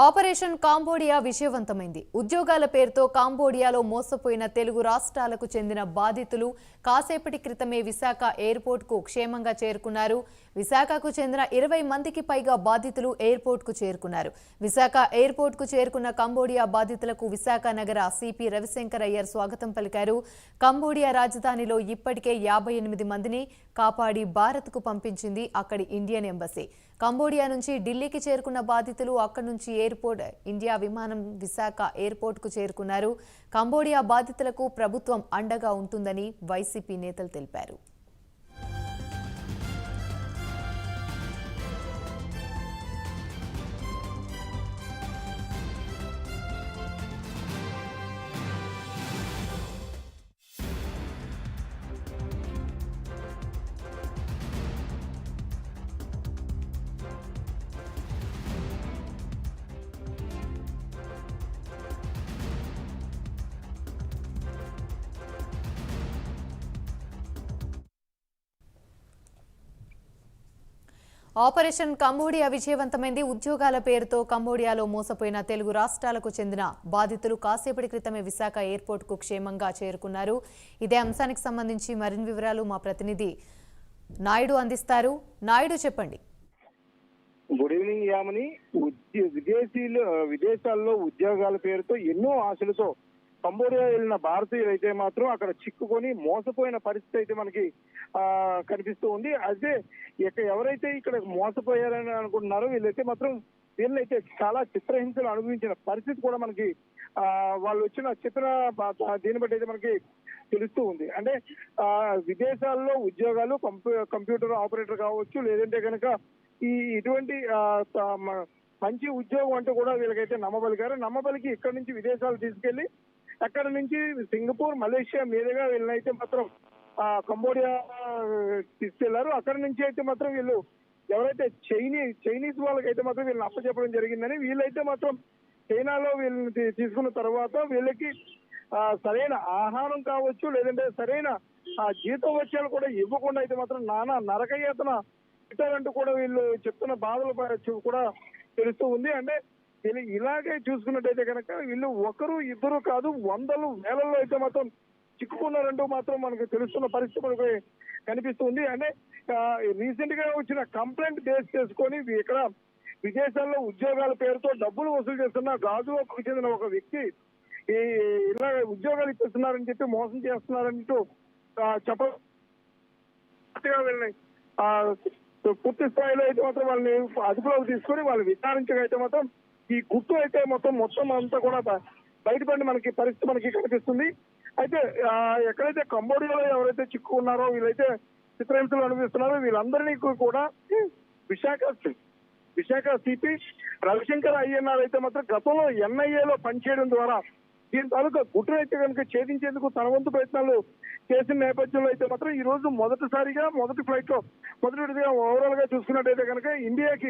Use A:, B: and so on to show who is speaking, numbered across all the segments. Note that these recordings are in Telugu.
A: ఆపరేషన్ కాంబోడియా విజయవంతమైంది. ఉద్యోగాల పేరుతో కాంబోడియాలో మోసపోయిన తెలుగు రాష్ట్రాలకు చెందిన బాధితులు కాసేపటి క్రితమే విశాఖ ఎయిర్పోర్ట్కు క్షేమంగా చేరుకున్నారు. విశాఖకు చెందిన 20 మందికి పైగా బాధితులు ఎయిర్పోర్ట్కు చేరుకున్నారు. విశాఖ ఎయిర్పోర్ట్కు చేరుకున్న కంబోడియా బాధితులకు విశాఖ నగర సిపి రవిశంకర్ అయ్యర్ స్వాగతం పలికారు. కంబోడియా రాజధానిలో ఇప్పటికే 58 మందిని కాపాడి భారత్కు పంపించింది అక్కడి ఇండియన్ ఎంబసీ. కంబోడియా నుంచి ఢిల్లీకి చేరుకున్న బాధితులు అక్కడి నుంచి ఎయిర్పోర్ట్ ఇండియా విమానం విశాఖ ఎయిర్పోర్ట్కు చేరుకున్నారు. కంబోడియా బాధితులకు ప్రభుత్వం అండగా ఉంటుందని వైసీపీ నేతలు తెలిపారు. ఆపరేషన్ కంబోడియా విజయవంతమైంది. ఉద్యోగాల పేరుతో కంబోడియాలో మోసపోయిన తెలుగు రాష్ట్రాలకు చెందిన బాధితులు కాసేపటి క్రితమే విశాఖ ఎయిర్పోర్ట్కు క్షేమంగా చేరుకున్నారు. ఇదే అంశానికి సంబంధించి మరిన్ని వివరాలు మా ప్రతినిధి నాయుడు అందిస్తారు. నాయుడు, చెప్పండి.
B: Good evening Yamini. విదేశాల్లో ఉద్యోగాల పేరుతో ఎన్నో ఆశలతో కంబోడియా వెళ్ళిన భారతీయులు అయితే మాత్రం అక్కడ చిక్కుకొని మోసపోయిన పరిస్థితి అయితే మనకి కనిపిస్తూ ఉంది. అదే ఎవరైతే ఇక్కడ మోసపోయారని అనుకుంటున్నారో వీళ్ళైతే మాత్రం వీళ్ళైతే చాలా చిత్రహింసలు అనుభవించిన పరిస్థితి కూడా మనకి వాళ్ళు వచ్చిన చిత్ర దీన్ని బట్టి అయితే మనకి తెలుస్తూ ఉంది. అంటే విదేశాల్లో ఉద్యోగాలు కంప్యూటర్ ఆపరేటర్ కావచ్చు, లేదంటే కనుక ఇటువంటి మంచి ఉద్యోగం అంటూ కూడా వీళ్ళకైతే నమ్మబలికి ఇక్కడ నుంచి విదేశాలు తీసుకెళ్లి అక్కడ నుంచి సింగపూర్, మలేషియా మీదుగా వీళ్ళనైతే మాత్రం కంబోడియా తీసుకెళ్లారు. అక్కడ నుంచి అయితే మాత్రం వీళ్ళు ఎవరైతే చైనీస్ వాళ్ళకైతే మాత్రం వీళ్ళని అప్పచెప్పడం జరిగిందని, వీళ్ళైతే మాత్రం చైనాలో వీళ్ళని తీసుకున్న తర్వాత వీళ్ళకి సరైన ఆహారం కావచ్చు, లేదంటే సరైన జీతం వచ్చాలు కూడా ఇవ్వకుండా అయితే మాత్రం నానా నరకయాతన పెట్టారంటూ కూడా వీళ్ళు చెప్తున్న బాధలు కూడా తెలుస్తూ ఉంది. అంటే వీళ్ళు ఇలాగే చూసుకున్నట్టయితే కనుక వీళ్ళు ఒకరు ఇద్దరు కాదు, వందలు వేలల్లో అయితే మాత్రం చిక్కుకున్నారంటూ మాత్రం మనకు తెలుస్తున్న పరిస్థితి మనకు కనిపిస్తుంది. అంటే రీసెంట్ గా వచ్చిన కంప్లైంట్ బేస్ చేసుకొని ఇక్కడ విదేశాల్లో ఉద్యోగాల పేరుతో డబ్బులు వసూలు చేస్తున్న గాజువాకకు చెందిన ఒక వ్యక్తి ఇలా ఉద్యోగాలు ఇప్పిస్తున్నారని చెప్పి మోసం చేస్తున్నారంటూ వీళ్ళని పూర్తి స్థాయిలో అయితే మాత్రం వాళ్ళని అదుపులోకి తీసుకొని వాళ్ళు విచారించగైతే మాత్రం ఈ గుట్టు అయితే మొత్తం అంతా కూడా బయటపడి మనకి పరిస్థితి మనకి కనిపిస్తుంది. అయితే ఎక్కడైతే కంబోడియాలో ఎవరైతే చిక్కుకున్నారో వీళ్ళైతే చిత్రహింసలు అనుభవిస్తున్నారో వీళ్ళందరినీ కూడా విశాఖ సిపి రవిశంకర్ అయ్యర్ అయితే మాత్రం గతంలో ఎన్ఐఏలో పనిచేయడం ద్వారా దీని తాలూకా గుట్టును అయితే కనుక ఛేదించేందుకు తన వంతు ప్రయత్నాలు చేసిన నేపథ్యంలో అయితే మాత్రం ఈ రోజు మొదటి ఫ్లైట్ లో మొదటిగా ఓవరాల్ గా చూసుకున్నట్టయితే కనుక ఇండియాకి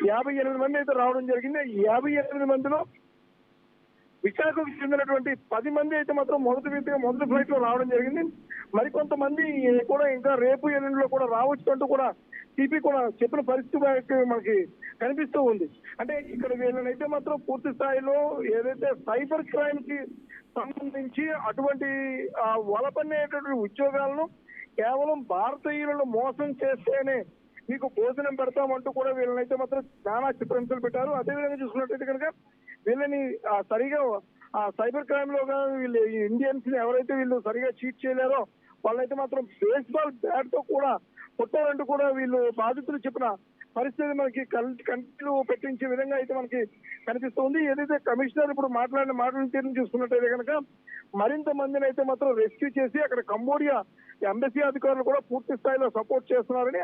B: 58 మంది అయితే రావడం జరిగింది. 58 మందిలో విశాఖకు చెందినటువంటి 10 మంది అయితే మాత్రం మొదటి ఫ్లైట్ లో రావడం జరిగింది. మరికొంతమంది కూడా ఇంకా రేపు ఎల్లుండిలో కూడా రావచ్చు అంటూ కూడా సిపి కూడా చెప్పిన పరిస్థితి మనకి కనిపిస్తూ ఉంది. అంటే ఇక్కడ వీళ్ళనైతే మాత్రం పూర్తి స్థాయిలో ఏదైతే సైబర్ క్రైమ్ కి సంబంధించి అటువంటి వలపనేటువంటి ఉద్యోగాలను కేవలం భారతీయులను మోసం చేస్తేనే మీకు భోజనం పెడతామంటూ కూడా వీళ్ళనైతే మాత్రం చాలా చిత్రహింసలు పెట్టారు. అదేవిధంగా చూసుకున్నట్టయితే కనుక వీళ్ళని సరిగా సైబర్ క్రైమ్ లో వీళ్ళు ఇండియన్స్ ని ఎవరైతే వీళ్ళు సరిగా చీట్ చేయలేరో వాళ్ళైతే మాత్రం బేస్బాల్ బ్యాట్ తో కూడా కొట్టారంటూ కూడా వీళ్ళు బాధితులు చెప్పిన పరిస్థితి మనకి కంటిలో పెట్టించే విధంగా అయితే మనకి కనిపిస్తుంది. ఏదైతే కమిషనర్ ఇప్పుడు మాట్లాడిన మాటలను తీరుని చూసుకున్నట్టయితే కనుక మరింత మందిని అయితే మాత్రం రెస్క్యూ చేసి అక్కడ కంబోడియా ఎంబసీ అధికారులు కూడా పూర్తి స్థాయిలో సపోర్ట్ చేస్తున్నారని,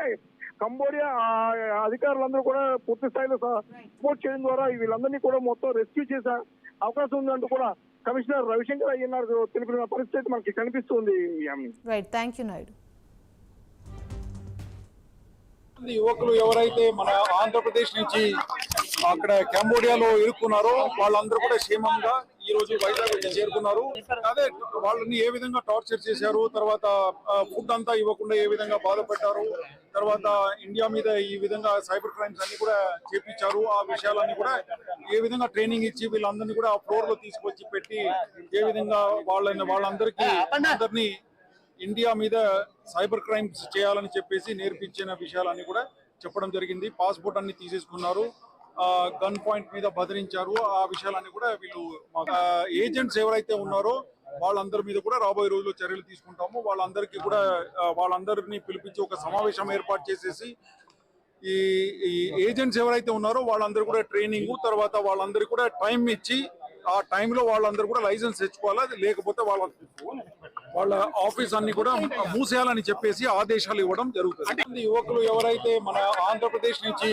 B: కంబోడియా అధికారులందరూ కూడా పూర్తి స్థాయిలో సపోర్ట్ చేయడం ద్వారా వీళ్ళందరినీ కూడా మొత్తం రెస్క్యూ చేసే అవకాశం ఉందంటూ కూడా కమిషనర్ రవిశంకర్ అయ్యర్ తెలిపిన పరిస్థితి మనకి కనిపిస్తుంది.
A: Right, thank you Naidu.
C: యువకులు ఎవరైతే మన ఆంధ్రప్రదేశ్ నుంచి అక్కడ కంబోడియాలో ఇరుక్కున్నారో వాళ్ళందరూ కూడా క్షేమంగా ఈ రోజు వైజాగ్ వచ్చి చేరుకున్నారు. అదే వాళ్ళని ఏ విధంగా టార్చర్ చేశారు, తర్వాత ఫుడ్ అంతా ఇవ్వకుండా ఏ విధంగా బాధపెట్టారు, తర్వాత ఇండియా మీద ఈ విధంగా సైబర్ క్రైమ్స్ అన్ని కూడా చేపించారు. ఆ విషయాలన్నీ కూడా ఏ విధంగా ట్రైనింగ్ ఇచ్చి వీళ్ళందరినీ కూడా ఫ్లోర్ లో తీసుకొచ్చి పెట్టి ఏ విధంగా వాళ్ళందరినీ ఇండియా మీద సైబర్ క్రైమ్స్ చేయాలని చెప్పేసి నేర్పించిన విషయాలన్నీ కూడా చెప్పడం జరిగింది. పాస్పోర్ట్ అన్ని తీసేసుకున్నారు, గన్ పాయింట్ మీద బెదిరించారు. ఆ విషయాలన్నీ కూడా వీళ్ళు ఏజెంట్స్ ఎవరైతే ఉన్నారో వాళ్ళందరి మీద కూడా రాబోయే రోజుల్లో చర్యలు తీసుకుంటాము. వాళ్ళందరికీ కూడా వాళ్ళందరినీ పిలిపించి ఒక సమావేశం ఏర్పాటు చేసేసి ఈ ఏజెంట్స్ ఎవరైతే ఉన్నారో వాళ్ళందరూ కూడా ట్రైనింగ్, తర్వాత వాళ్ళందరికీ కూడా టైం ఇచ్చి ఆ టైంలో వాళ్ళందరూ కూడా లైసెన్స్ తెచ్చుకోవాలి. లేకపోతే వాళ్ళ ఆఫీస్ అన్ని కూడా మూసేయాలని చెప్పేసి ఆదేశాలు ఇవ్వడం జరుగుతుంది. యువకులు ఎవరైతే మన ఆంధ్రప్రదేశ్ నుంచి